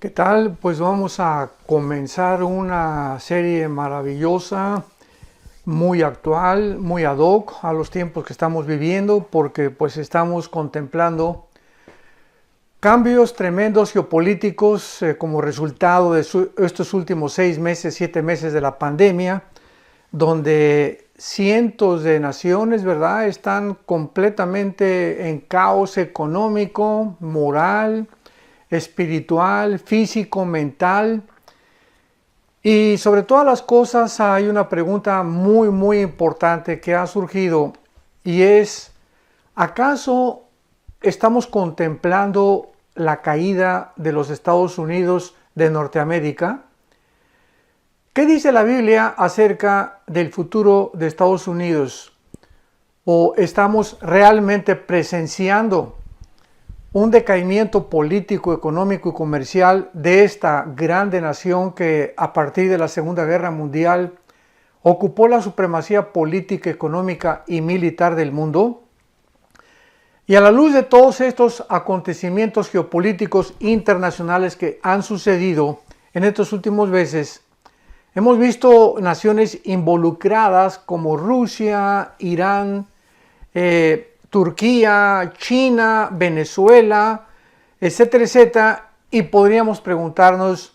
¿Qué tal? Pues vamos a comenzar una serie maravillosa, muy actual, muy ad hoc a los tiempos que estamos viviendo, porque pues estamos contemplando cambios tremendos geopolíticos como resultado de estos últimos 6 meses, 7 meses de la pandemia, donde cientos de naciones, ¿verdad?, están completamente en caos económico, moral, espiritual, físico, mental. Y sobre todas las cosas hay una pregunta muy importante que ha surgido y es, ¿acaso estamos contemplando la caída de los Estados Unidos de Norteamérica? ¿Qué dice la Biblia acerca del futuro de Estados Unidos? ¿O estamos realmente presenciando un decaimiento político, económico y comercial de esta grande nación que a partir de la Segunda Guerra Mundial ocupó la supremacía política, económica y militar del mundo? Y a la luz de todos estos acontecimientos geopolíticos internacionales que han sucedido en estos últimos meses, hemos visto naciones involucradas como Rusia, Irán, Turquía, China, Venezuela, etcétera, etcétera, y podríamos preguntarnos,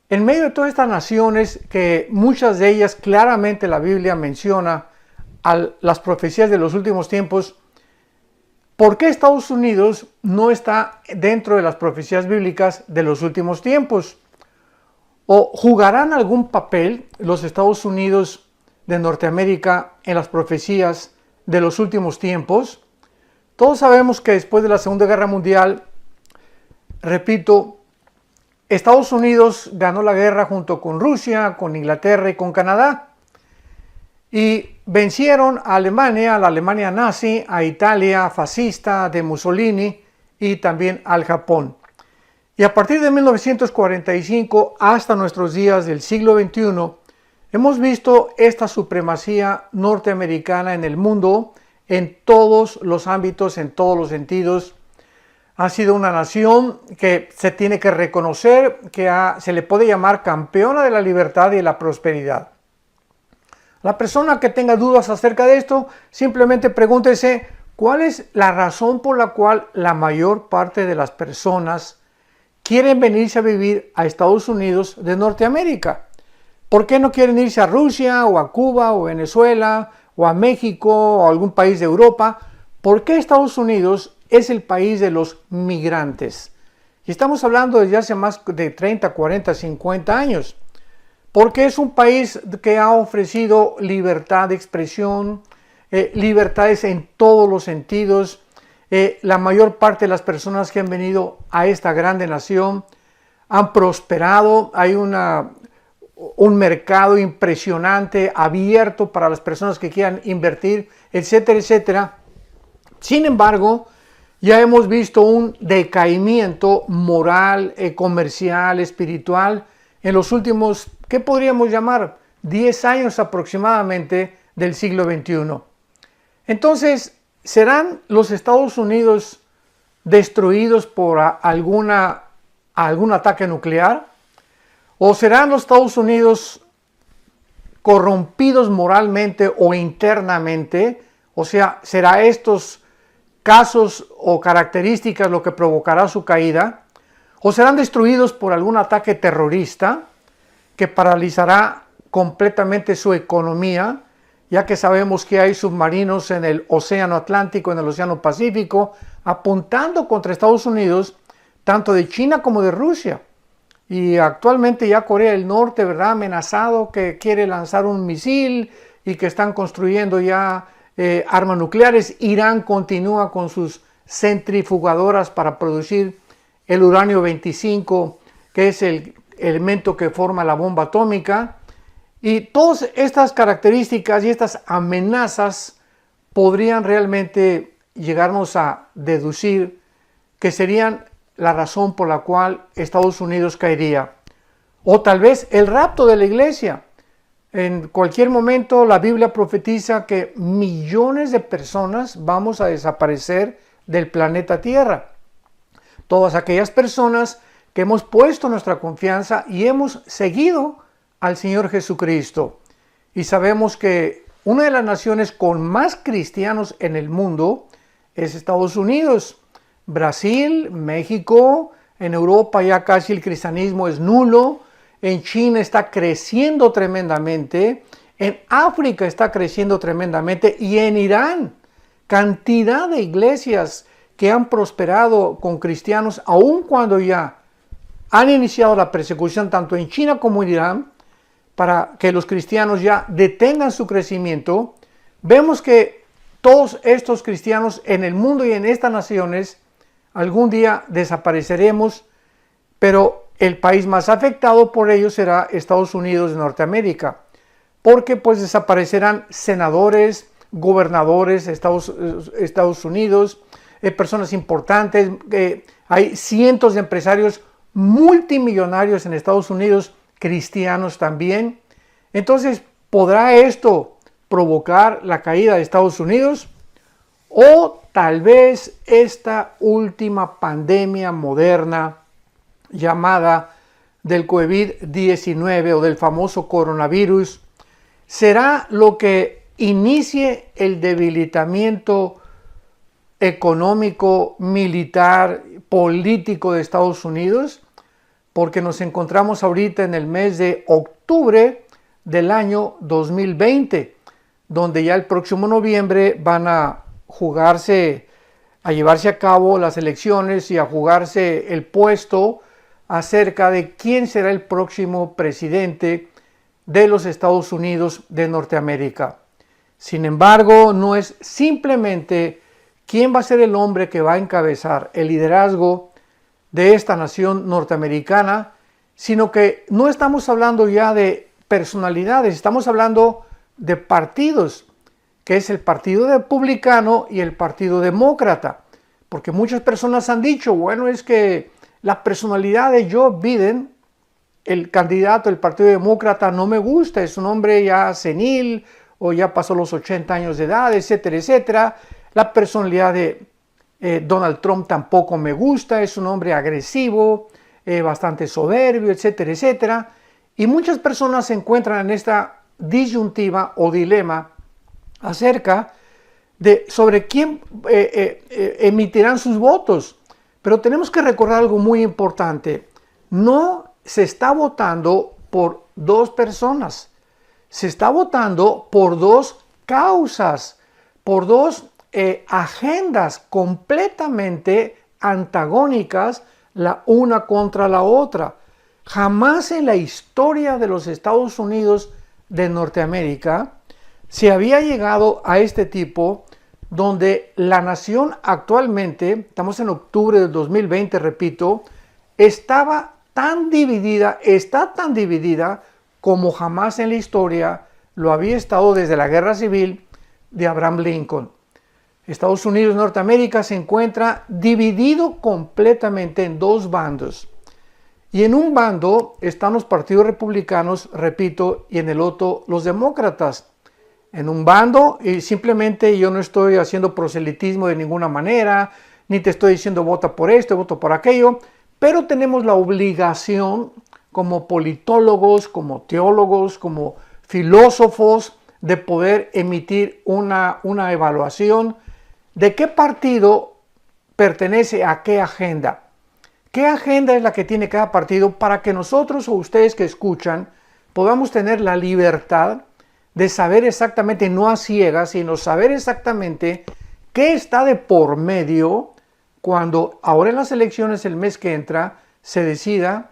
en medio de todas estas naciones, que muchas de ellas claramente la Biblia menciona a las profecías de los últimos tiempos, ¿por qué Estados Unidos no está dentro de las profecías bíblicas de los últimos tiempos? ¿O jugarán algún papel los Estados Unidos de Norteamérica en las profecías de los últimos tiempos? Todos sabemos que después de la Segunda Guerra Mundial, repito, Estados Unidos ganó la guerra junto con Rusia, con Inglaterra y con Canadá. Y vencieron a Alemania, a la Alemania nazi, a Italia fascista de Mussolini y también al Japón. Y a partir de 1945 hasta nuestros días del siglo XXI, hemos visto esta supremacía norteamericana en el mundo, en todos los ámbitos, en todos los sentidos. Ha sido una nación que se tiene que reconocer, que se le puede llamar campeona de la libertad y de la prosperidad. La persona que tenga dudas acerca de esto, simplemente pregúntese cuál es la razón por la cual la mayor parte de las personas quieren venirse a vivir a Estados Unidos de Norteamérica. ¿Por qué no quieren irse a Rusia o a Cuba o Venezuela o a México o a algún país de Europa? ¿Por qué Estados Unidos es el país de los migrantes? Y estamos hablando desde hace más de 30, 40, 50 años. Porque es un país que ha ofrecido libertad de expresión, libertades en todos los sentidos. La mayor parte de las personas que han venido a esta grande nación han prosperado. Hay un mercado impresionante, abierto para las personas que quieran invertir, etcétera, etcétera. Sin embargo, ya hemos visto un decaimiento moral, comercial, espiritual en los últimos, ¿qué podríamos llamar? 10 años aproximadamente del siglo XXI. Entonces, ¿serán los Estados Unidos destruidos por algún ataque nuclear? ¿O serán los Estados Unidos corrompidos moralmente o internamente? O sea, ¿será estos casos o características lo que provocará su caída? ¿O serán destruidos por algún ataque terrorista que paralizará completamente su economía, ya que sabemos que hay submarinos en el Océano Atlántico, en el Océano Pacífico, apuntando contra Estados Unidos, tanto de China como de Rusia? Y actualmente ya Corea del Norte, ¿verdad?, amenazado que quiere lanzar un misil y que están construyendo ya armas nucleares. Irán continúa con sus centrifugadoras para producir el uranio 25, que es el elemento que forma la bomba atómica. Y todas estas características y estas amenazas podrían realmente llegarnos a deducir que serían la razón por la cual Estados Unidos caería. O tal vez el rapto de la iglesia. En cualquier momento la Biblia profetiza que millones de personas vamos a desaparecer del planeta Tierra. Todas aquellas personas que hemos puesto nuestra confianza y hemos seguido al Señor Jesucristo. Y sabemos que una de las naciones con más cristianos en el mundo es Estados Unidos. Brasil, México, en Europa ya casi el cristianismo es nulo, en China está creciendo tremendamente, en África está creciendo tremendamente y en Irán, cantidad de iglesias que han prosperado con cristianos, aun cuando ya han iniciado la persecución tanto en China como en Irán, para que los cristianos ya detengan su crecimiento. Vemos que todos estos cristianos en el mundo y en estas naciones algún día desapareceremos, pero el país más afectado por ello será Estados Unidos de Norteamérica, porque pues desaparecerán senadores, gobernadores de Estados Unidos, personas importantes, hay cientos de empresarios multimillonarios en Estados Unidos, cristianos también. Entonces, ¿podrá esto provocar la caída de Estados Unidos? O tal vez esta última pandemia moderna llamada del COVID-19 o del famoso coronavirus será lo que inicie el debilitamiento económico, militar, político de Estados Unidos, porque nos encontramos ahorita en el mes de octubre del año 2020, donde ya el próximo noviembre van a llevarse a cabo las elecciones y a jugarse el puesto acerca de quién será el próximo presidente de los Estados Unidos de Norteamérica. Sin embargo, no es simplemente quién va a ser el hombre que va a encabezar el liderazgo de esta nación norteamericana, sino que no estamos hablando ya de personalidades, estamos hablando de partidos, que es el Partido Republicano y el Partido Demócrata, porque muchas personas han dicho, bueno, es que la personalidad de Joe Biden, el candidato del Partido Demócrata, no me gusta, es un hombre ya senil o ya pasó los 80 años de edad, etcétera, etcétera. La personalidad de Donald Trump tampoco me gusta, es un hombre agresivo, bastante soberbio, etcétera, etcétera. Y muchas personas se encuentran en esta disyuntiva o dilema acerca de sobre quién emitirán sus votos. Pero tenemos que recordar algo muy importante. No se está votando por dos personas, se está votando por dos causas, por dos agendas completamente antagónicas la una contra la otra. Jamás en la historia de los Estados Unidos de Norteamérica se había llegado a este tipo donde la nación actualmente, estamos en octubre del 2020, repito, está tan dividida como jamás en la historia lo había estado desde la Guerra Civil de Abraham Lincoln. Estados Unidos de Norteamérica se encuentra dividido completamente en dos bandos. Y en un bando están los partidos republicanos, repito, y en el otro los demócratas. En un bando, y simplemente yo no estoy haciendo proselitismo de ninguna manera, ni te estoy diciendo vota por esto, vota por aquello, pero tenemos la obligación como politólogos, como teólogos, como filósofos, de poder emitir una evaluación de qué partido pertenece a qué agenda. ¿Qué agenda es la que tiene cada partido para que nosotros o ustedes que escuchan podamos tener la libertad de saber exactamente, no a ciegas, sino saber exactamente qué está de por medio cuando ahora en las elecciones el mes que entra se decida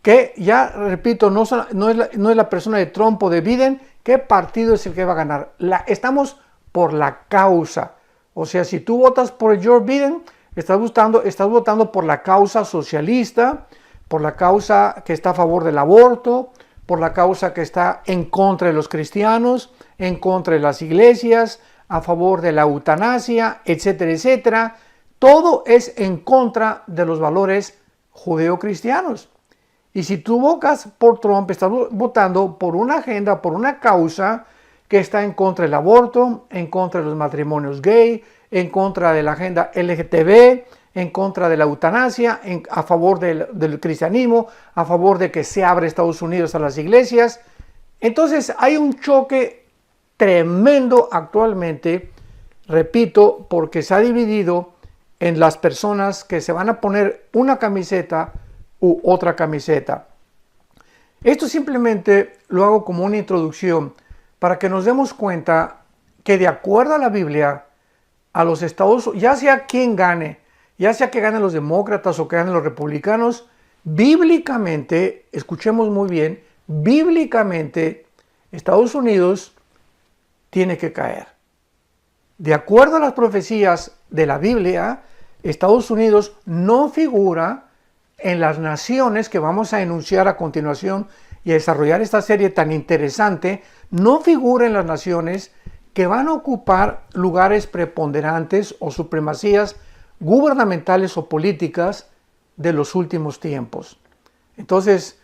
que, ya repito, no es la persona de Trump o de Biden, qué partido es el que va a ganar. Estamos por la causa. O sea, si tú votas por Joe Biden, estás votando por la causa socialista, por la causa que está a favor del aborto, por la causa que está en contra de los cristianos, en contra de las iglesias, a favor de la eutanasia, etcétera, etcétera. Todo es en contra de los valores judeocristianos. Y si tú votas por Trump, estás votando por una agenda, por una causa que está en contra del aborto, en contra de los matrimonios gay, en contra de la agenda LGTB, en contra de la eutanasia, a favor del cristianismo, a favor de que se abra Estados Unidos a las iglesias. Entonces hay un choque tremendo actualmente, repito, porque se ha dividido en las personas que se van a poner una camiseta u otra camiseta. Esto simplemente lo hago como una introducción para que nos demos cuenta que de acuerdo a la Biblia, a los Estados Unidos, ya sea quien gane, ya sea que ganen los demócratas o que ganen los republicanos, bíblicamente, escuchemos muy bien, bíblicamente Estados Unidos tiene que caer. De acuerdo a las profecías de la Biblia, Estados Unidos no figura en las naciones que vamos a enunciar a continuación y a desarrollar esta serie tan interesante, no figura en las naciones que van a ocupar lugares preponderantes o supremacías gubernamentales o políticas de los últimos tiempos. Entonces,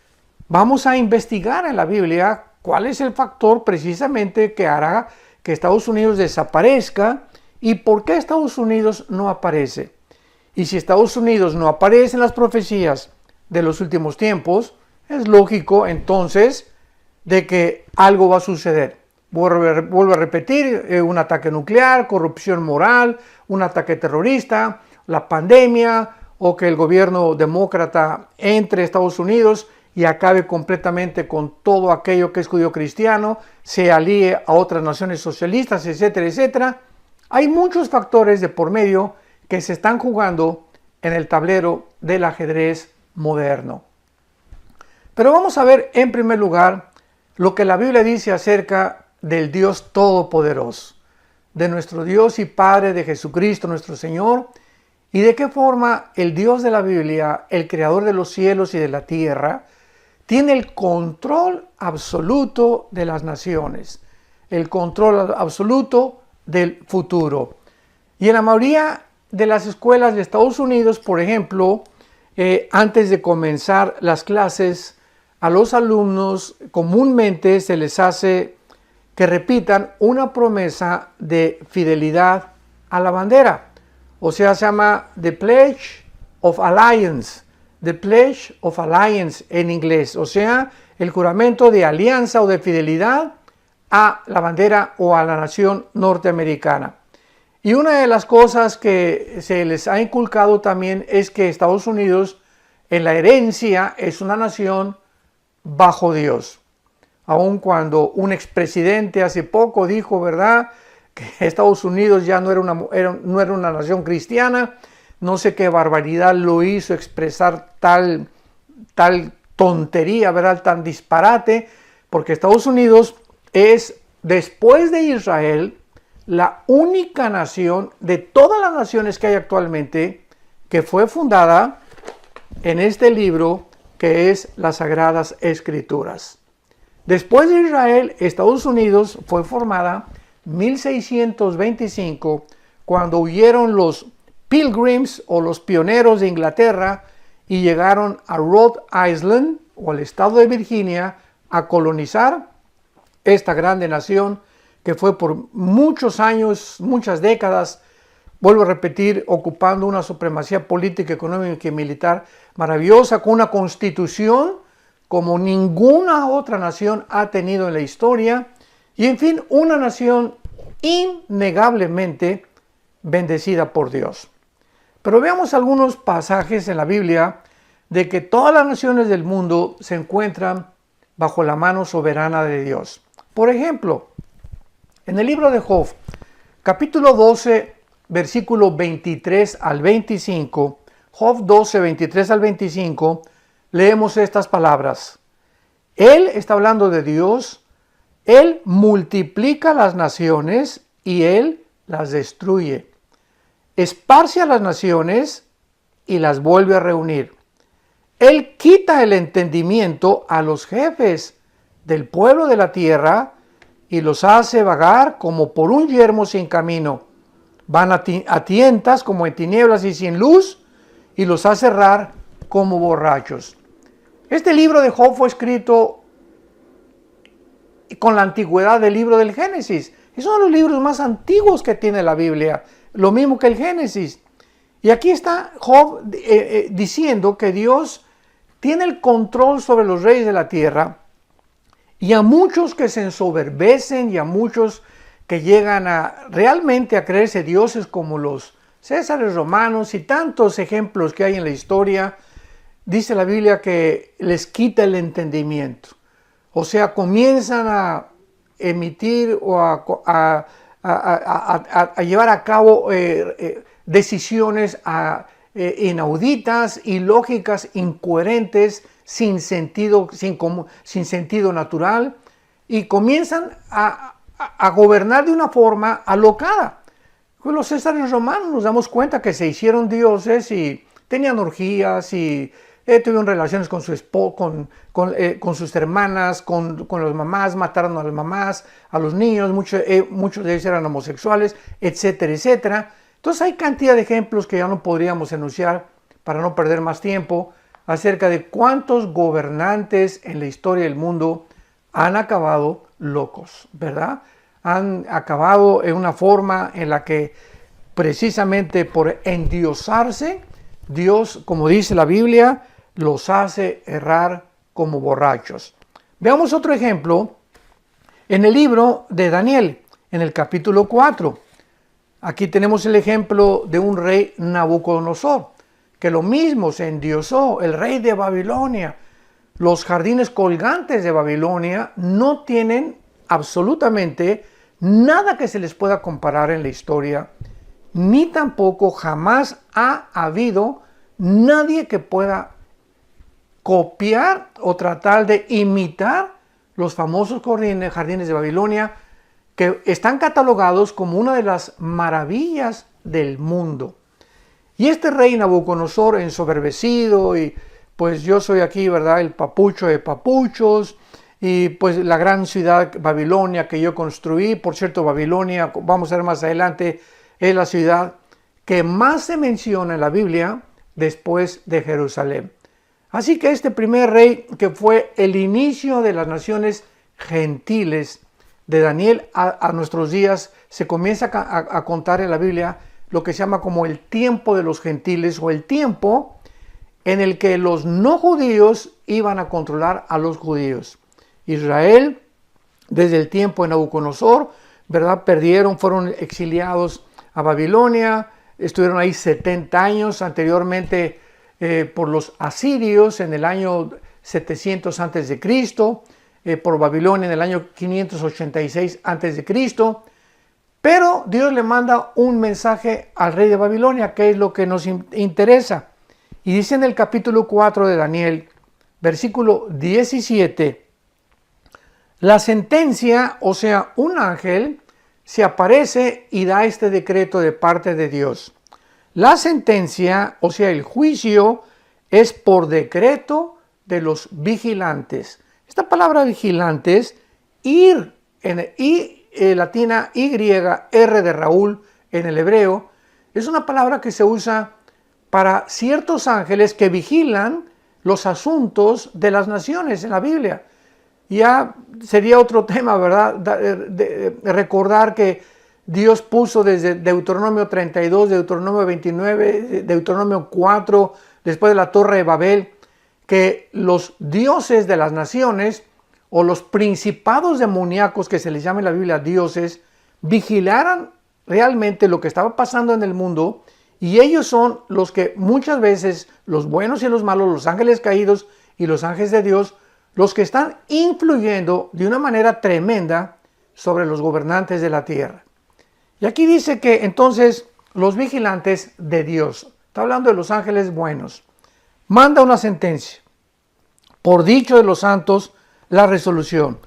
vamos a investigar en la Biblia cuál es el factor precisamente que hará que Estados Unidos desaparezca y por qué Estados Unidos no aparece. Y si Estados Unidos no aparece en las profecías de los últimos tiempos, es lógico entonces de que algo va a suceder. Vuelvo a repetir, un ataque nuclear, corrupción moral, un ataque terrorista, la pandemia o que el gobierno demócrata entre a Estados Unidos y acabe completamente con todo aquello que es judío cristiano, se alíe a otras naciones socialistas, etcétera, etcétera. Hay muchos factores de por medio que se están jugando en el tablero del ajedrez moderno. Pero vamos a ver en primer lugar lo que la Biblia dice acerca del Dios Todopoderoso, de nuestro Dios y Padre, de Jesucristo nuestro Señor, y de qué forma el Dios de la Biblia, el Creador de los cielos y de la tierra, tiene el control absoluto de las naciones, el control absoluto del futuro. Y en la mayoría de las escuelas de Estados Unidos, por ejemplo, antes de comenzar las clases, a los alumnos comúnmente se les hace que repitan una promesa de fidelidad a la bandera. O sea, se llama The Pledge of Allegiance. The Pledge of Allegiance en inglés. O sea, el juramento de alianza o de fidelidad a la bandera o a la nación norteamericana. Y una de las cosas que se les ha inculcado también es que Estados Unidos en la herencia es una nación bajo Dios. Aun cuando un expresidente hace poco dijo, ¿verdad?, que Estados Unidos ya no era una nación cristiana, no sé qué barbaridad lo hizo expresar tal tontería, ¿verdad?, tan disparate, porque Estados Unidos es, después de Israel, la única nación de todas las naciones que hay actualmente que fue fundada en este libro que es las Sagradas Escrituras. Después de Israel, Estados Unidos fue formada en 1625 cuando huyeron los Pilgrims o los pioneros de Inglaterra y llegaron a Rhode Island o al estado de Virginia a colonizar esta grande nación que fue por muchos años, muchas décadas, vuelvo a repetir, ocupando una supremacía política, económica y militar maravillosa, con una constitución como ninguna otra nación ha tenido en la historia, y en fin, una nación innegablemente bendecida por Dios. Pero veamos algunos pasajes en la Biblia de que todas las naciones del mundo se encuentran bajo la mano soberana de Dios. Por ejemplo, en el libro de Job, capítulo 12, versículo 23 al 25, Job 12, 23 al 25, leemos estas palabras. Él está hablando de Dios, Él multiplica las naciones y Él las destruye. Esparce a las naciones y las vuelve a reunir. Él quita el entendimiento a los jefes del pueblo de la tierra y los hace vagar como por un yermo sin camino. Van a tientas como en tinieblas y sin luz, y los hace errar como borrachos. Este libro de Job fue escrito con la antigüedad del libro del Génesis. Es uno de los libros más antiguos que tiene la Biblia, lo mismo que el Génesis. Y aquí está Job diciendo que Dios tiene el control sobre los reyes de la tierra, y a muchos que se ensoberbecen y a muchos que llegan a realmente a creerse dioses como los Césares romanos y tantos ejemplos que hay en la historia, dice la Biblia que les quita el entendimiento. O sea, comienzan a emitir o a llevar a cabo decisiones inauditas, ilógicas, incoherentes, sin sentido natural, y comienzan a gobernar de una forma alocada. Con los Césares romanos nos damos cuenta que se hicieron dioses y tenían orgías y tuvieron relaciones con sus hermanas, con las mamás, mataron a las mamás, a los niños, muchos de ellos eran homosexuales, etcétera, etcétera. Entonces hay cantidad de ejemplos que ya no podríamos enunciar para no perder más tiempo acerca de cuántos gobernantes en la historia del mundo han acabado locos, ¿verdad? Han acabado en una forma en la que precisamente por endiosarse, Dios, como dice la Biblia, los hace errar como borrachos. Veamos otro ejemplo en el libro de Daniel, en el capítulo 4. Aquí tenemos el ejemplo de un rey Nabucodonosor, que lo mismo se endiosó, el rey de Babilonia. Los jardines colgantes de Babilonia no tienen absolutamente nada que se les pueda comparar en la historia, ni tampoco jamás ha habido nadie que pueda copiar o tratar de imitar los famosos jardines de Babilonia, que están catalogados como una de las maravillas del mundo. Y este rey Nabucodonosor, ensoberbecido, y pues yo soy aquí, ¿verdad?, el papucho de papuchos, y pues la gran ciudad Babilonia que yo construí. Por cierto, Babilonia, vamos a ver más adelante, es la ciudad que más se menciona en la Biblia después de Jerusalén. Así que este primer rey, que fue el inicio de las naciones gentiles de Daniel a nuestros días, se comienza a contar en la Biblia lo que se llama como el tiempo de los gentiles, o el tiempo en el que los no judíos iban a controlar a los judíos. Israel, desde el tiempo de Nabucodonosor, ¿verdad?, fueron exiliados a Babilonia, estuvieron ahí 70 años, anteriormente por los asirios en el año 700 a.C., por Babilonia en el año 586 a.C., pero Dios le manda un mensaje al rey de Babilonia, que es lo que nos interesa. Y dice en el capítulo 4 de Daniel, versículo 17, la sentencia, o sea, un ángel, se aparece y da este decreto de parte de Dios. La sentencia, o sea, el juicio, es por decreto de los vigilantes. Esta palabra vigilantes, ir, latina Y, R de Raúl en el hebreo, es una palabra que se usa para ciertos ángeles que vigilan los asuntos de las naciones en la Biblia. Ya sería otro tema, ¿verdad?, de recordar que Dios puso desde Deuteronomio 32, Deuteronomio 29, Deuteronomio 4, después de la Torre de Babel, que los dioses de las naciones o los principados demoníacos, que se les llama en la Biblia dioses, vigilaran realmente lo que estaba pasando en el mundo, y ellos son los que muchas veces, los buenos y los malos, los ángeles caídos y los ángeles de Dios, los que están influyendo de una manera tremenda sobre los gobernantes de la tierra. Y aquí dice que entonces los vigilantes de Dios, está hablando de los ángeles buenos, manda una sentencia, por dicho de los santos, la resolución,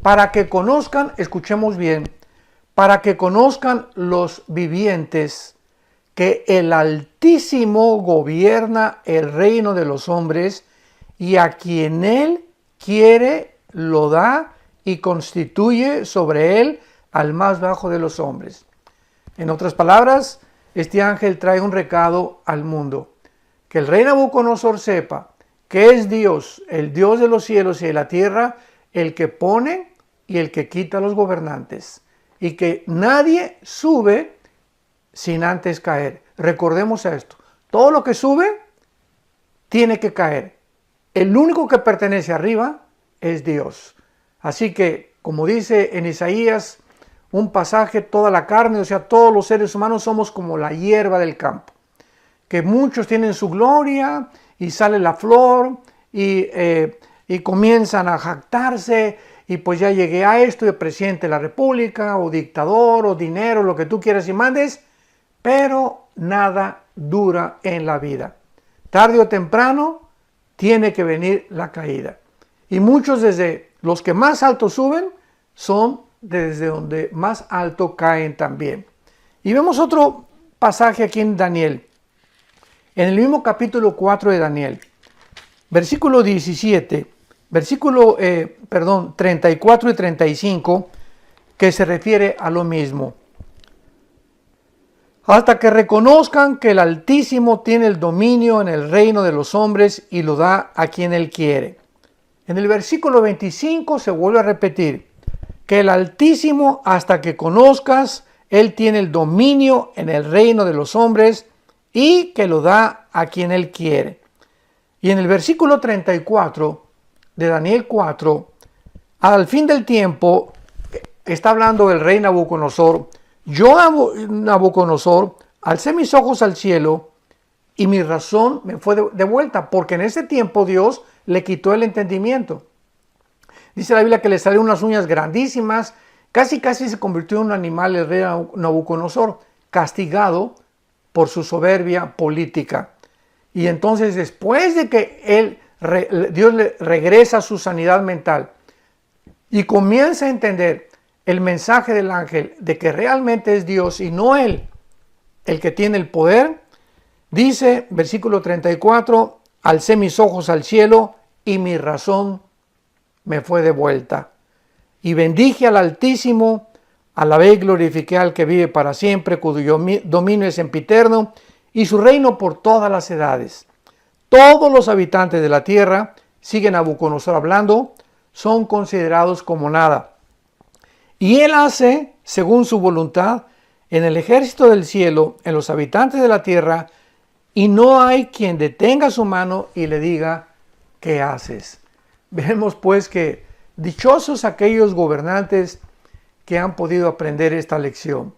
para que conozcan, escuchemos bien, para que conozcan los vivientes que el Altísimo gobierna el reino de los hombres, y a quien Él quiere lo da y constituye sobre él al más bajo de los hombres. En otras palabras, este ángel trae un recado al mundo, que el rey Nabucodonosor sepa que es Dios, el Dios de los cielos y de la tierra, el que pone y el que quita a los gobernantes, y que nadie sube sin antes caer. Recordemos esto, todo lo que sube tiene que caer. El único que pertenece arriba es Dios. Así que, como dice en Isaías, un pasaje, toda la carne, o sea, todos los seres humanos somos como la hierba del campo, que muchos tienen su gloria y sale la flor y comienzan a jactarse y pues ya llegué a esto de presidente de la república o dictador o dinero, lo que tú quieras y mandes, pero nada dura en la vida. Tarde o temprano tiene que venir la caída. Y muchos desde los que más alto suben son desde donde más alto caen también. Y vemos otro pasaje aquí en Daniel, en el mismo capítulo 4 de Daniel, versículo 17, 34 y 35, que se refiere a lo mismo. Hasta que reconozcan que el Altísimo tiene el dominio en el reino de los hombres y lo da a quien Él quiere. En el versículo 25 se vuelve a repetir que el Altísimo, hasta que conozcas, Él tiene el dominio en el reino de los hombres y que lo da a quien Él quiere. Y en el versículo 34 de Daniel 4, al fin del tiempo, está hablando el rey Nabucodonosor. Yo, Nabucodonosor, alcé mis ojos al cielo y mi razón me fue de vuelta, porque en ese tiempo Dios le quitó el entendimiento. Dice la Biblia que le salieron unas uñas grandísimas, casi se convirtió en un animal el rey Nabucodonosor, castigado por su soberbia política. Y entonces después de que Dios le regresa su sanidad mental y comienza a entender el mensaje del ángel de que realmente es Dios y no él el que tiene el poder, dice, versículo 34, alcé mis ojos al cielo y mi razón me fue de vuelta. Y bendije al Altísimo, alabé y glorifiqué al que vive para siempre, cuyo dominio es sempiterno y su reino por todas las edades. Todos los habitantes de la tierra, siguen a Nabucodonosor hablando, son considerados como nada. Y él hace, según su voluntad, en el ejército del cielo, en los habitantes de la tierra, y no hay quien detenga su mano y le diga, ¿qué haces? Vemos pues que dichosos aquellos gobernantes que han podido aprender esta lección,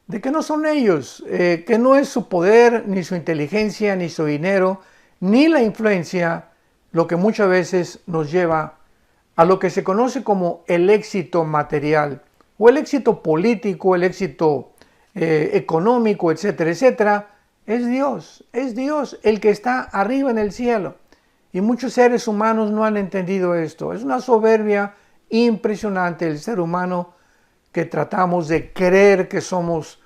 de que no son ellos, que no es su poder, ni su inteligencia, ni su dinero, ni la influencia, lo que muchas veces nos lleva a lo que se conoce como el éxito material, o el éxito político, el éxito económico, etcétera, etcétera. Es Dios el que está arriba en el cielo. Y muchos seres humanos no han entendido esto. Es una soberbia impresionante el ser humano, que tratamos de creer que somos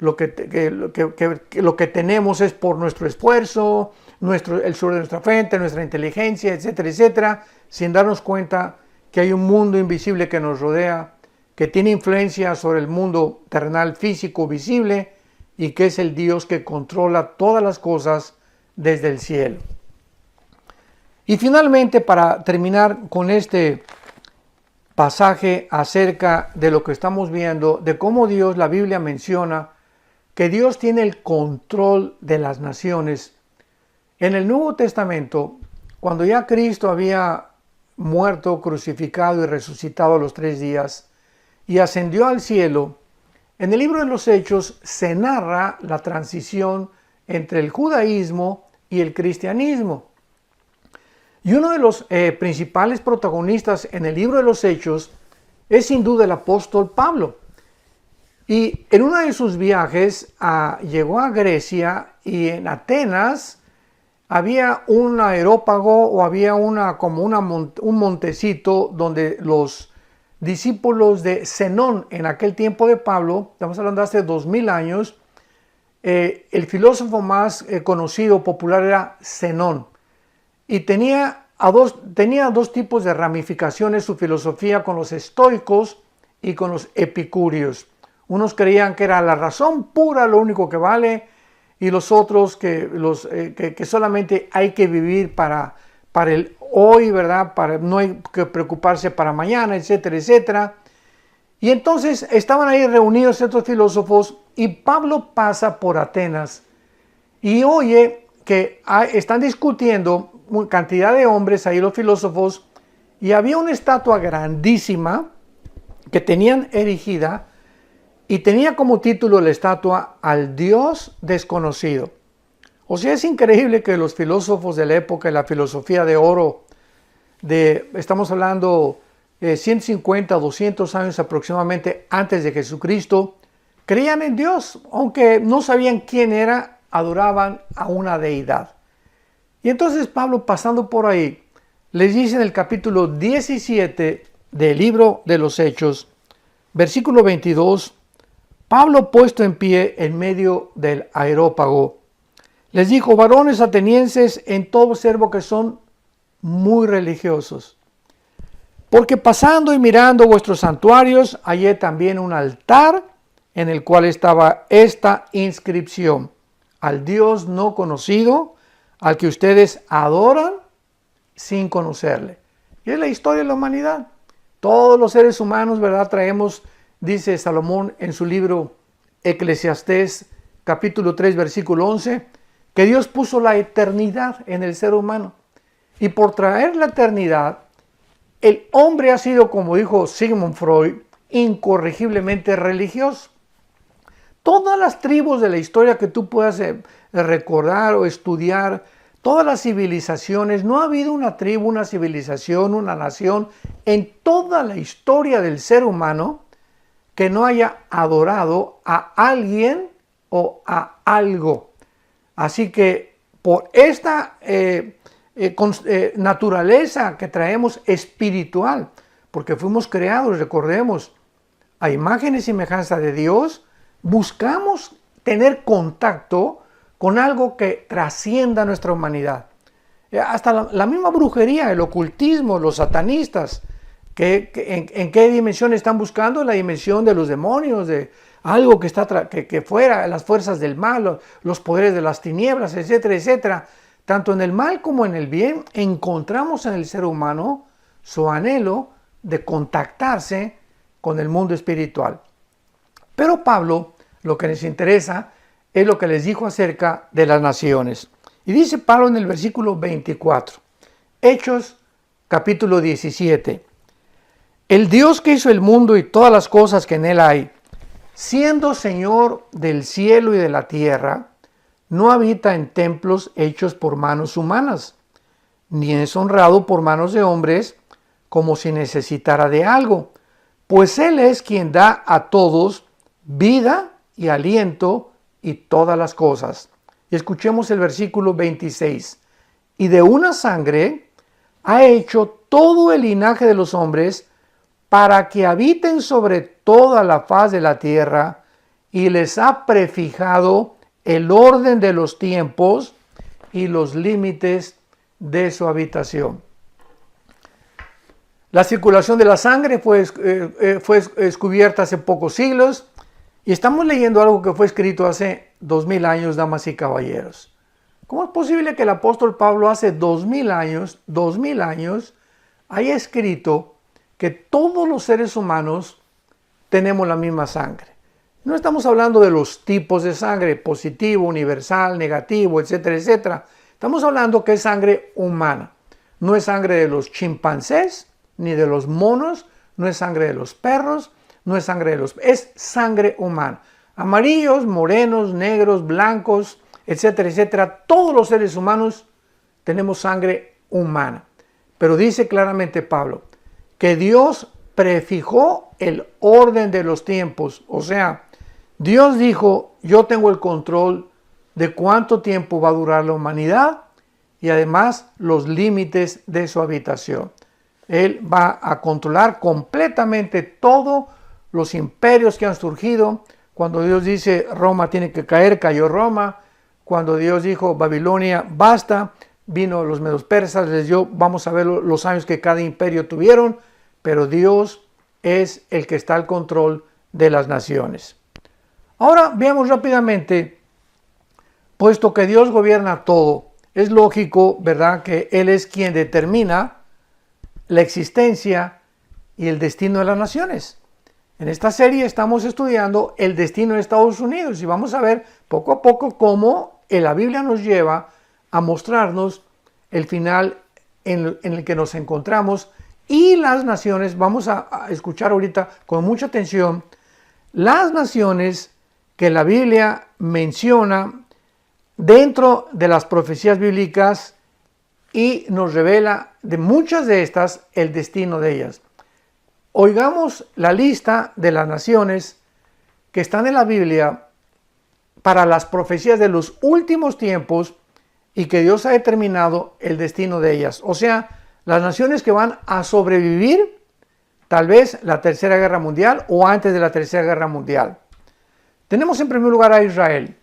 lo que tenemos es por nuestro esfuerzo, el sudor de nuestra frente, nuestra inteligencia, etcétera, etcétera, sin darnos cuenta que hay un mundo invisible que nos rodea, que tiene influencia sobre el mundo terrenal, físico, visible, y que es el Dios que controla todas las cosas desde el cielo. Y finalmente, para terminar con este pasaje acerca de lo que estamos viendo, de cómo Dios, la Biblia menciona que Dios tiene el control de las naciones. En el Nuevo Testamento, cuando ya Cristo había muerto, crucificado y resucitado a los 3 días y ascendió al cielo, en el libro de los Hechos se narra la transición entre el judaísmo y el cristianismo. Y uno de los principales protagonistas en el libro de los Hechos es sin duda el apóstol Pablo. Y en uno de sus viajes llegó a Grecia, y en Atenas había un aerópago, o había un montecito donde los discípulos de Zenón, en aquel tiempo de Pablo, estamos hablando de hace 2000 años, el filósofo más conocido, popular, era Zenón. Y tenía dos tipos de ramificaciones su filosofía, con los estoicos y con los epicúreos. Unos creían que era la razón pura lo único que vale, y los otros que solamente hay que vivir para el hoy, ¿verdad? No hay que preocuparse para mañana, etcétera, etcétera. Y entonces estaban ahí reunidos estos filósofos, y Pablo pasa por Atenas. y oye que están discutiendo cantidad de hombres, ahí los filósofos, y había una estatua grandísima que tenían erigida y tenía como título la estatua al Dios desconocido. O sea, es increíble que los filósofos de la época, de la filosofía de oro, estamos hablando 150, 200 años aproximadamente antes de Jesucristo, creían en Dios, aunque no sabían quién era, adoraban a una deidad. Y entonces Pablo, pasando por ahí, les dice en el capítulo 17 del libro de los Hechos, versículo 22, Pablo, puesto en pie en medio del areópago, les dijo: varones atenienses, en todo observo que son muy religiosos, porque pasando y mirando vuestros santuarios, hallé también un altar en el cual estaba esta inscripción: al Dios no conocido, al que ustedes adoran sin conocerle. Y es la historia de la humanidad. Todos los seres humanos, ¿verdad? Traemos, dice Salomón en su libro Eclesiastés, capítulo 3, versículo 11, que Dios puso la eternidad en el ser humano. Y por traer la eternidad, el hombre ha sido, como dijo Sigmund Freud, incorregiblemente religioso. Todas las tribus de la historia que tú puedas recordar o estudiar, todas las civilizaciones, no ha habido una tribu, una civilización, una nación en toda la historia del ser humano que no haya adorado a alguien o a algo. Así que por esta naturaleza que traemos espiritual, porque fuimos creados, recordemos, a imagen y semejanza de Dios, buscamos tener contacto con algo que trascienda nuestra humanidad. Hasta la misma brujería, el ocultismo, los satanistas, ¿en qué dimensión están buscando? La dimensión de los demonios, de algo que está que fuera, las fuerzas del mal, los poderes de las tinieblas, etcétera, etcétera. Tanto en el mal como en el bien encontramos en el ser humano su anhelo de contactarse con el mundo espiritual. Pero Pablo, lo que les interesa es lo que les dijo acerca de las naciones. Y dice Pablo en el versículo 24, Hechos capítulo 17, el Dios que hizo el mundo y todas las cosas que en él hay, siendo Señor del cielo y de la tierra, no habita en templos hechos por manos humanas, ni es honrado por manos de hombres como si necesitara de algo, pues Él es quien da a todos vida y aliento y todas las cosas. Y escuchemos el versículo 26. Y de una sangre ha hecho todo el linaje de los hombres para que habiten sobre toda la faz de la tierra, y les ha prefijado el orden de los tiempos y los límites de su habitación. La circulación de la sangre fue descubierta hace pocos siglos, y estamos leyendo algo que fue escrito hace 2000 años, damas y caballeros. ¿Cómo es posible que el apóstol Pablo hace 2000 años, haya escrito que todos los seres humanos tenemos la misma sangre? No estamos hablando de los tipos de sangre, positivo, universal, negativo, etcétera, etcétera. Estamos hablando que es sangre humana. No es sangre de los chimpancés, ni de los monos, no es sangre de los perros, no es sangre de los... es sangre humana. Amarillos, morenos, negros, blancos, etcétera, etcétera. Todos los seres humanos tenemos sangre humana. Pero dice claramente Pablo que Dios prefijó el orden de los tiempos. O sea, Dios dijo: yo tengo el control de cuánto tiempo va a durar la humanidad y además los límites de su habitación. Él va a controlar completamente todos los imperios que han surgido. Cuando Dios dice Roma tiene que caer, cayó Roma. Cuando Dios dijo Babilonia basta, vino los medos persas, les dio, vamos a ver los años que cada imperio tuvieron, pero Dios es el que está al control de las naciones. Ahora veamos rápidamente, puesto que Dios gobierna todo, es lógico, ¿verdad?, que Él es quien determina la existencia y el destino de las naciones. En esta serie estamos estudiando el destino de Estados Unidos y vamos a ver poco a poco cómo la Biblia nos lleva a mostrarnos el final en el que nos encontramos, y las naciones, vamos a escuchar ahorita con mucha atención, las naciones que la Biblia menciona dentro de las profecías bíblicas y nos revela de muchas de estas el destino de ellas. Oigamos la lista de las naciones que están en la Biblia para las profecías de los últimos tiempos y que Dios ha determinado el destino de ellas. O sea, las naciones que van a sobrevivir tal vez la Tercera Guerra Mundial o antes de la Tercera Guerra Mundial. Tenemos en primer lugar a Israel.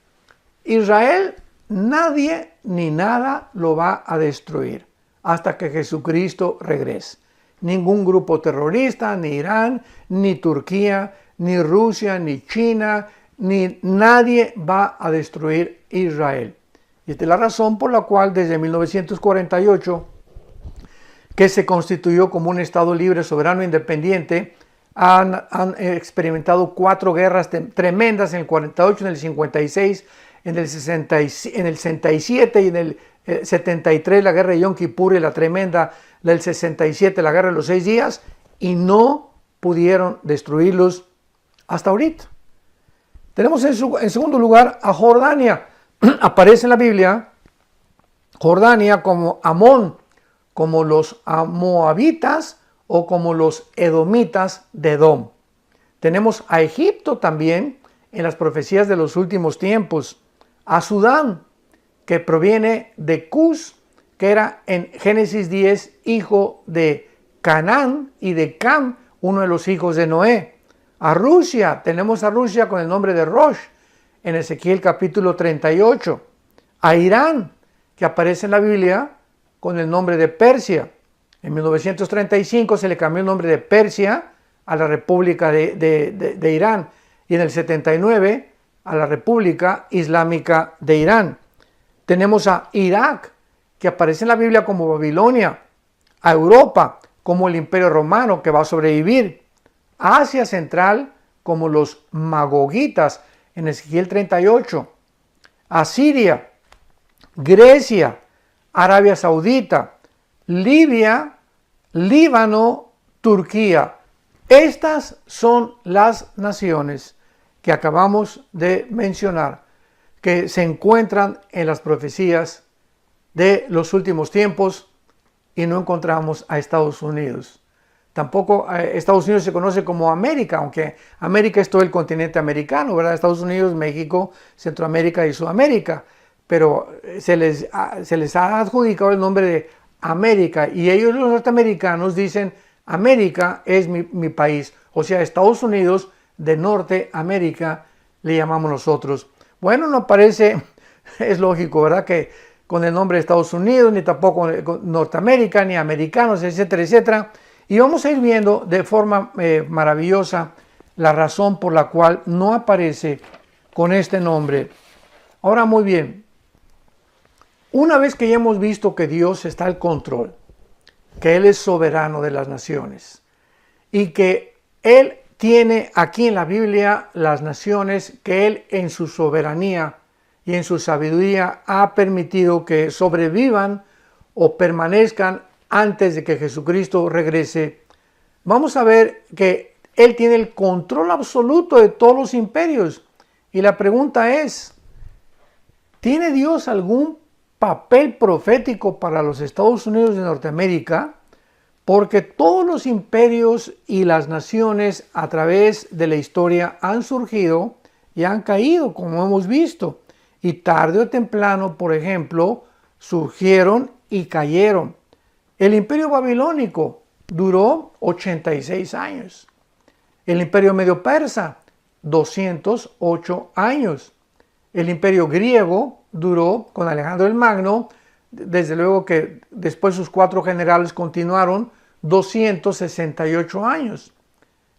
Israel, nadie ni nada lo va a destruir hasta que Jesucristo regrese. Ningún grupo terrorista, ni Irán, ni Turquía, ni Rusia, ni China, ni nadie va a destruir Israel. Y esta es la razón por la cual desde 1948, que se constituyó como un Estado libre, soberano e independiente, han experimentado 4 guerras tremendas, en el 48, en el 56, en el 67 y en el 73 la guerra de Yom Kippur y la tremenda del 67, la guerra de los 6 días, y no pudieron destruirlos hasta ahorita. Tenemos en segundo lugar a Jordania. Aparece en la Biblia Jordania como Amón, como los moabitas o como los edomitas de Edom. Tenemos a Egipto también en las profecías de los últimos tiempos, a Sudán, que proviene de Cus, que era en Génesis 10 hijo de Canaán, y de Cam, uno de los hijos de Noé. A Rusia, tenemos a Rusia con el nombre de Rosh, en Ezequiel capítulo 38. A Irán, que aparece en la Biblia con el nombre de Persia. En 1935 se le cambió el nombre de Persia a la República de Irán, y en el 79 a la República Islámica de Irán. Tenemos a Irak, que aparece en la Biblia como Babilonia, a Europa como el Imperio Romano, que va a sobrevivir, a Asia Central como los Magogitas en Ezequiel 38, a Siria, Grecia, Arabia Saudita, Libia, Líbano, Turquía. Estas son las naciones que acabamos de mencionar, que se encuentran en las profecías de los últimos tiempos, y no encontramos a Estados Unidos. Tampoco Estados Unidos se conoce como América, aunque América es todo el continente americano, ¿verdad? Estados Unidos, México, Centroamérica y Sudamérica, pero se les ha adjudicado el nombre de América, y ellos, los norteamericanos, dicen América es mi país, o sea, Estados Unidos de Norteamérica le llamamos nosotros. Bueno, no parece, es lógico, ¿verdad?, que con el nombre de Estados Unidos, ni tampoco Norteamérica, ni americanos, etcétera, etcétera. Y vamos a ir viendo de forma maravillosa la razón por la cual no aparece con este nombre. Ahora, muy bien, una vez que ya hemos visto que Dios está al control, que Él es soberano de las naciones, y que Él tiene aquí en la Biblia las naciones que Él en su soberanía y en su sabiduría ha permitido que sobrevivan o permanezcan antes de que Jesucristo regrese, vamos a ver que Él tiene el control absoluto de todos los imperios. Y la pregunta es, ¿tiene Dios algún papel profético para los Estados Unidos de Norteamérica? Porque todos los imperios y las naciones a través de la historia han surgido y han caído, como hemos visto. Y tarde o temprano, por ejemplo, surgieron y cayeron. El imperio babilónico duró 86 años. El imperio medio persa, 208 años. El imperio griego duró con Alejandro el Magno, desde luego que después sus 4 generales continuaron, 268 años.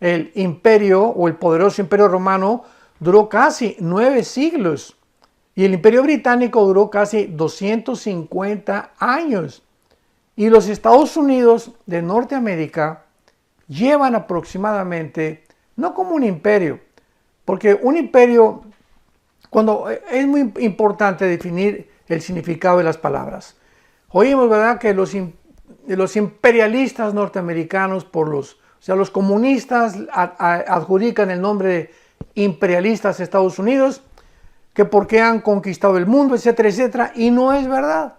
El imperio o el poderoso imperio romano duró casi 9 siglos. Y el imperio británico duró casi 250 años. Y los Estados Unidos de Norteamérica llevan aproximadamente, no como un imperio, porque un imperio, Cuando es muy importante definir el significado de las palabras. Oímos, ¿verdad?, que los imperialistas norteamericanos, los comunistas adjudican el nombre de imperialistas a Estados Unidos, que porque han conquistado el mundo, etcétera, etcétera, y no es verdad.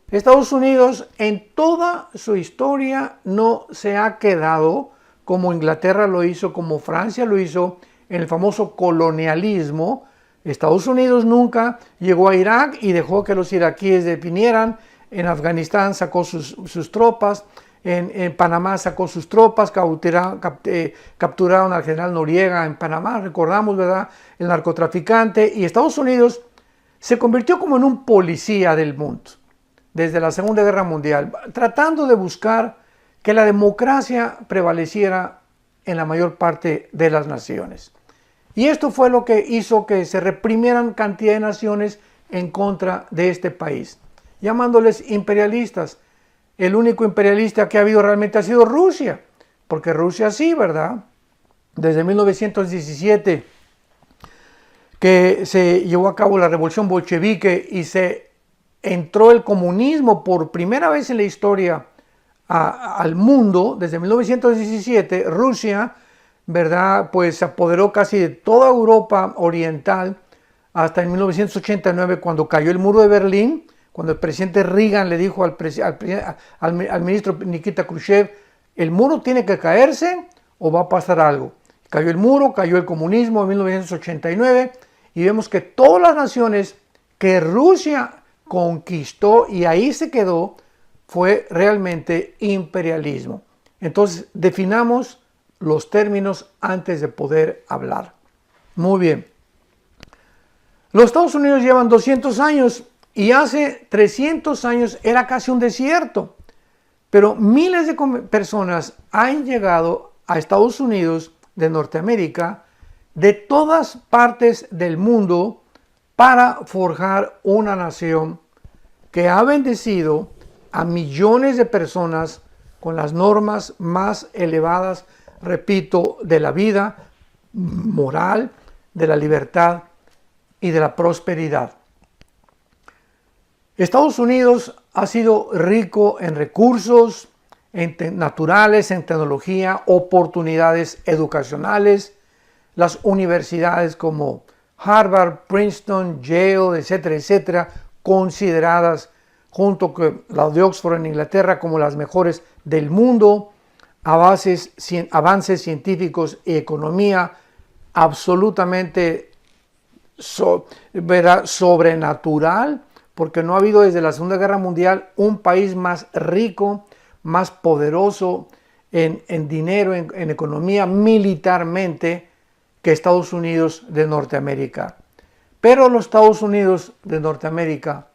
Estados Unidos en toda su historia no se ha quedado como Inglaterra lo hizo, como Francia lo hizo en el famoso colonialismo. Estados Unidos nunca llegó a Irak y dejó que los iraquíes definieran. En Afganistán sacó sus tropas, en Panamá sacó sus tropas, capturaron al general Noriega en Panamá, recordamos, ¿verdad?, el narcotraficante, y Estados Unidos se convirtió como en un policía del mundo desde la Segunda Guerra Mundial, tratando de buscar que la democracia prevaleciera en la mayor parte de las naciones. Y esto fue lo que hizo que se reprimieran cantidad de naciones en contra de este país, llamándoles imperialistas. El único imperialista que ha habido realmente ha sido Rusia, porque Rusia sí, ¿verdad? Desde 1917, que se llevó a cabo la revolución bolchevique y se entró el comunismo por primera vez en la historia al mundo. Desde 1917, Rusia, ¿verdad?, pues se apoderó casi de toda Europa oriental hasta en 1989, cuando cayó el muro de Berlín, cuando el presidente Reagan le dijo al ministro Nikita Khrushchev, el muro tiene que caerse o va a pasar algo. Cayó el muro, cayó el comunismo en 1989 y vemos que todas las naciones que Rusia conquistó y ahí se quedó fue realmente imperialismo. Entonces definamos los términos antes de poder hablar. Muy bien. Los Estados Unidos llevan 200 años y hace 300 años era casi un desierto, pero miles de personas han llegado a Estados Unidos de Norteamérica de todas partes del mundo para forjar una nación que ha bendecido a millones de personas con las normas más elevadas, repito, de la vida moral, de la libertad y de la prosperidad. Estados Unidos ha sido rico en recursos naturales, en tecnología, oportunidades educacionales. Las universidades como Harvard, Princeton, Yale, etcétera, etcétera, consideradas junto con las de Oxford en Inglaterra como las mejores del mundo. Avances científicos y economía absolutamente sobrenatural, porque no ha habido desde la Segunda Guerra Mundial un país más rico, más poderoso en dinero, en economía, militarmente, que Estados Unidos de Norteamérica. Pero los Estados Unidos de Norteamérica,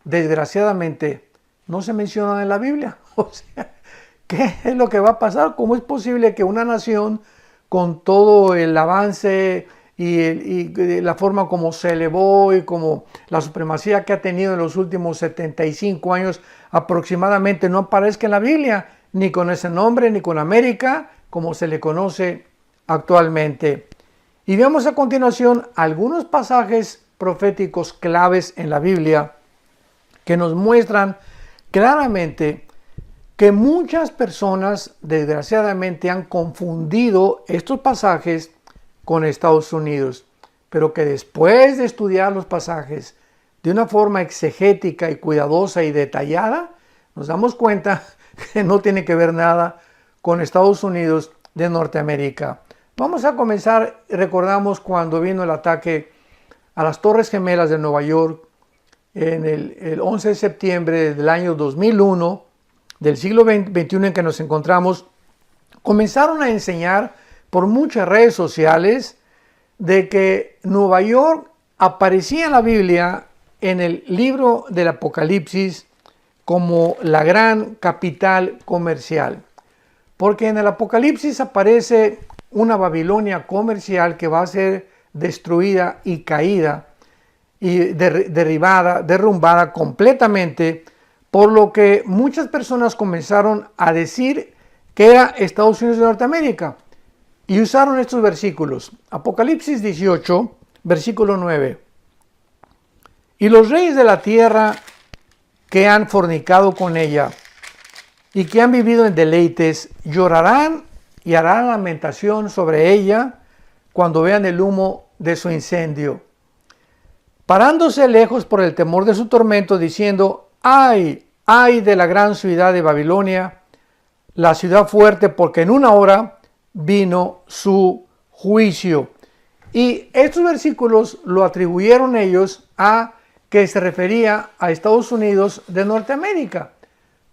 desgraciadamente, no se mencionan en la Biblia. O sea, ¿qué es lo que va a pasar? ¿Cómo es posible que una nación con todo el avance y la forma como se elevó y como la supremacía que ha tenido en los últimos 75 años aproximadamente no aparezca en la Biblia, ni con ese nombre, ni con América, como se le conoce actualmente? Y vemos a continuación algunos pasajes proféticos claves en la Biblia que nos muestran claramente que muchas personas desgraciadamente han confundido estos pasajes con Estados Unidos, pero que después de estudiar los pasajes de una forma exegética y cuidadosa y detallada, nos damos cuenta que no tiene que ver nada con Estados Unidos de Norteamérica. Vamos a comenzar, recordamos cuando vino el ataque a las Torres Gemelas de Nueva York en el 11 de septiembre del año 2001, del siglo XXI en que nos encontramos. Comenzaron a enseñar por muchas redes sociales de que Nueva York aparecía en la Biblia, en el libro del Apocalipsis, como la gran capital comercial. Porque en el Apocalipsis aparece una Babilonia comercial que va a ser destruida y caída y derrumbada completamente, por lo que muchas personas comenzaron a decir que era Estados Unidos de Norteamérica y usaron estos versículos. Apocalipsis 18, versículo 9. Y los reyes de la tierra que han fornicado con ella y que han vivido en deleites, llorarán y harán lamentación sobre ella cuando vean el humo de su incendio, parándose lejos por el temor de su tormento, diciendo: ¡ay, ay de la gran ciudad de Babilonia, la ciudad fuerte, porque en una hora vino su juicio! Y estos versículos lo atribuyeron ellos a que se refería a Estados Unidos de Norteamérica,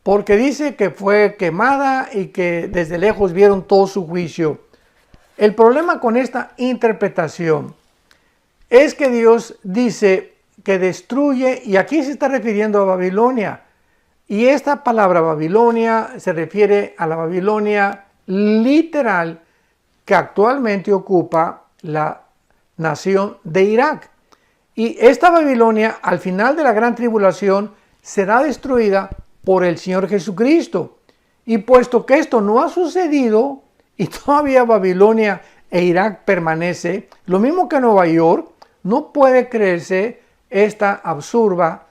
porque dice que fue quemada y que desde lejos vieron todo su juicio. El problema con esta interpretación es que Dios dice que destruye, y aquí se está refiriendo a Babilonia, y esta palabra Babilonia se refiere a la Babilonia literal que actualmente ocupa la nación de Irak. Y esta Babilonia, al final de la gran tribulación, será destruida por el Señor Jesucristo. Y puesto que esto no ha sucedido y todavía Babilonia e Irak permanece, lo mismo que Nueva York, no puede creerse esta absurda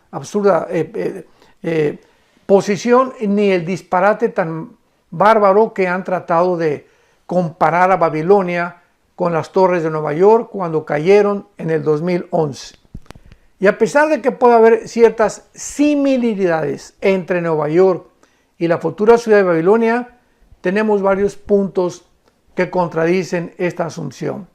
posición ni el disparate tan bárbaro que han tratado de comparar a Babilonia con las torres de Nueva York cuando cayeron en el 2011. Y a pesar de que puede haber ciertas similitudes entre Nueva York y la futura ciudad de Babilonia, tenemos varios puntos que contradicen esta asunción.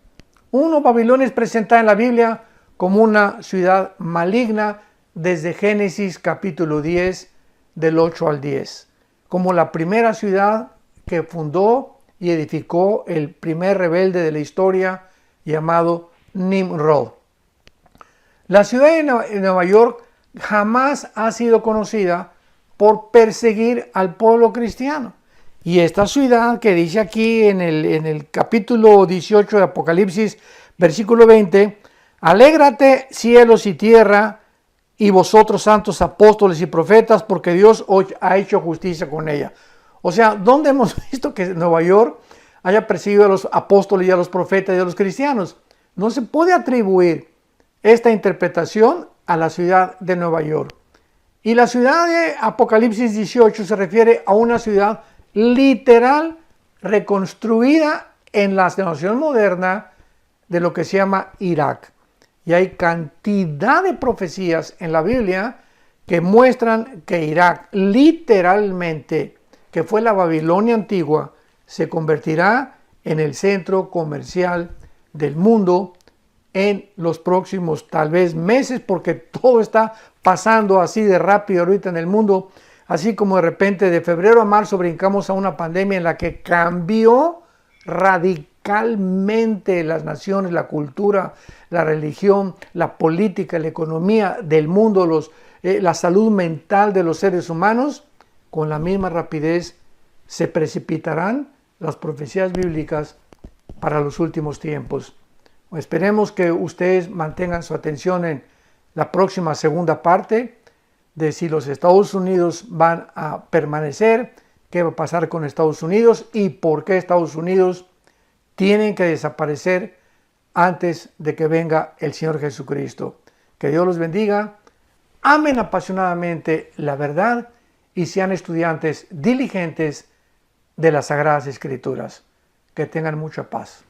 Uno, Babilonia es presentada en la Biblia como una ciudad maligna desde Génesis capítulo 10, del 8 al 10, como la primera ciudad que fundó y edificó el primer rebelde de la historia llamado Nimrod. La ciudad de Nueva York jamás ha sido conocida por perseguir al pueblo cristiano. Y esta ciudad que dice aquí en el capítulo 18 de Apocalipsis, versículo 20, alégrate cielos y tierra y vosotros santos apóstoles y profetas, porque Dios hoy ha hecho justicia con ella. O sea, ¿dónde hemos visto que Nueva York haya perseguido a los apóstoles y a los profetas y a los cristianos? No se puede atribuir esta interpretación a la ciudad de Nueva York. Y la ciudad de Apocalipsis 18 se refiere a una ciudad literal reconstruida en la nación moderna de lo que se llama Irak. Y hay cantidad de profecías en la Biblia que muestran que Irak literalmente, que fue la Babilonia antigua, se convertirá en el centro comercial del mundo en los próximos tal vez meses, porque todo está pasando así de rápido ahorita en el mundo, así como de repente de febrero a marzo brincamos a una pandemia en la que cambió radicalmente las naciones, la cultura, la religión, la política, la economía del mundo, la salud mental de los seres humanos. Con la misma rapidez se precipitarán las profecías bíblicas para los últimos tiempos. Esperemos que ustedes mantengan su atención en la próxima segunda parte de si los Estados Unidos van a permanecer, qué va a pasar con Estados Unidos y por qué Estados Unidos tienen que desaparecer antes de que venga el Señor Jesucristo. Que Dios los bendiga, amen apasionadamente la verdad y sean estudiantes diligentes de las Sagradas Escrituras. Que tengan mucha paz.